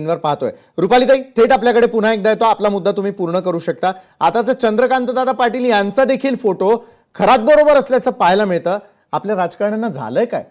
वर पाहतोय रुपालीताई थेट आपल्याकडे पुन्हा एकदा येतो। आपला मुद्दा तुम्ही पूर्ण करू शकता। आता तर चंद्रकांत दादा पाटील यांचा देखील फोटो खरात बरोबर असल्याचं पाहायला मिळतं। आपल्या राजकारण्यांना झालंय काय?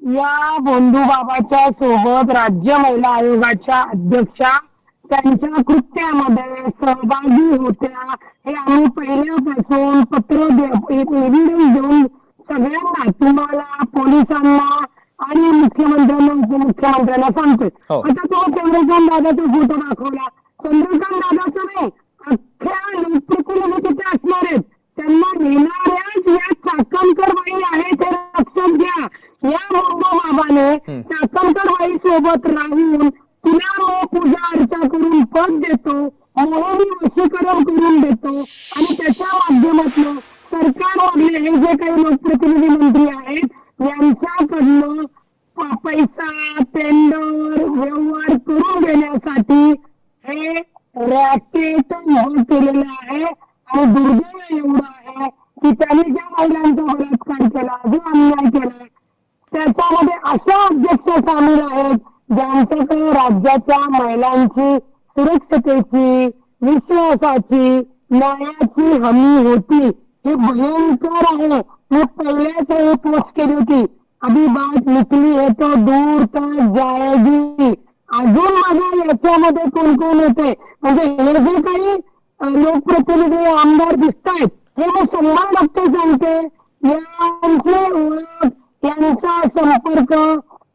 या बंधू बाबाच्या सोबत राज्य महिला आयोगाच्या अध्यक्षा त्यांच्या कृत्यामध्ये सहभागी होत्या हे आम्ही पहिल्यापासून पत्र एव्हिडन्स देऊन सगळ्यांना तुम्हाला पोलिसांना आणि मुख्यमंत्र्यांना उपमुख्यमंत्र्यांना सांगतोय। आता तो चंद्रकांत दादाचा फोटो दाखवला, चंद्रकांत दादाचा नाही अख्ख्या लोकप्रतिनिधी तिथे असणार आहेत। त्यांना नेणाऱ्याच या चाकणकर बाई आहेत हे लक्षात घ्या। या बंधू बाबाने चाकणकर बाई सोबत राहून तिला मी पूजा अर्चा करून पद देतो, मोहिनी वशीकरण करून देतो आणि त्याच्या माध्यमातून सरकारमधले हे जे काही लोकप्रतिनिधी मंत्री आहेत यांच्याकडनं पैसा टेंडर व्यवहार करून देण्यासाठी हे रॅकेट केलेलं आहे। आणि दुर्दैव एवढं आहे की त्यांनी ज्या महिलांचा बलात्कार केला, जो अन्याय केला त्याच्यामध्ये अशा अध्यक्ष सामील आहेत ज्यांच्याकडे राज्याच्या महिलांची सुरक्षतेची, विश्वासाची, न्यायाची हमी होती। हे भयंकर आहे। मी पहिल्याच वेळी पोस्ट केली होती, अभी बात निकली है तो दूर तक जाएगी। अजून बघा याच्यामध्ये कोण कोण येते, म्हणजे हे जे काही लोकप्रतिनिधी आमदार दिसत आहेत हे मी 100% सांगते यांची ओळख यांचा संपर्क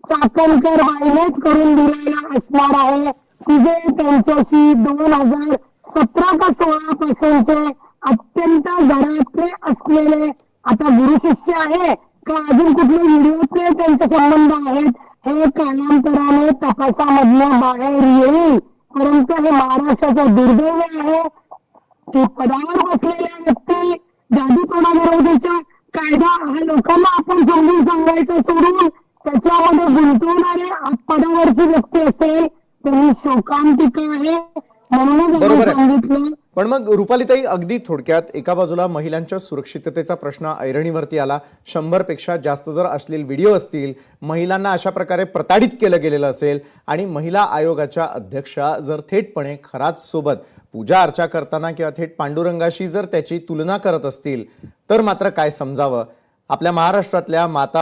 चाकणकर बाईनेच करून दिलेला असणार आहे। तिथे त्यांच्याशी 2017 का 16 पासूनचे अत्यंत घरातले असलेले आता गुरु शिष्य आहे का अजून कुठले व्हिडिओतले त्यांचे संबंध आहेत हे कालांतराने तपासामधनं बाहेर येईल। परंतु हे महाराष्ट्राचं दुर्दैव आहे की पदावर बसलेल्या व्यक्ती जादूटोणा विरोधीचा कायदा हा लोकांना आपण समजून सांगायचं सोडून त्याच्यामध्ये गुंतवणारे पदावरची व्यक्ती असेल तर ही शोकांतिका आहे। म्हणूनच आम्ही सांगितलं। पण मग रुपालीताई अगदी थोडक्यात एका बाजूला महिलांच्या सुरक्षिततेचा प्रश्न ऐरणीवरती आला, 100 पेक्षा जास्त जर अश्लील व्हिडिओ असतील, महिलांना अशा प्रकारे प्रताडित केलं गेलेलं असेल आणि महिला आयोगाच्या अध्यक्षा जर थेटपणे खरात सोबत पूजा अर्चा करताना किंवा थेट पांडुरंगाशी जर त्याची तुलना करत असतील तर मात्र काय समजावं? आपल्या महाराष्ट्रातल्या माता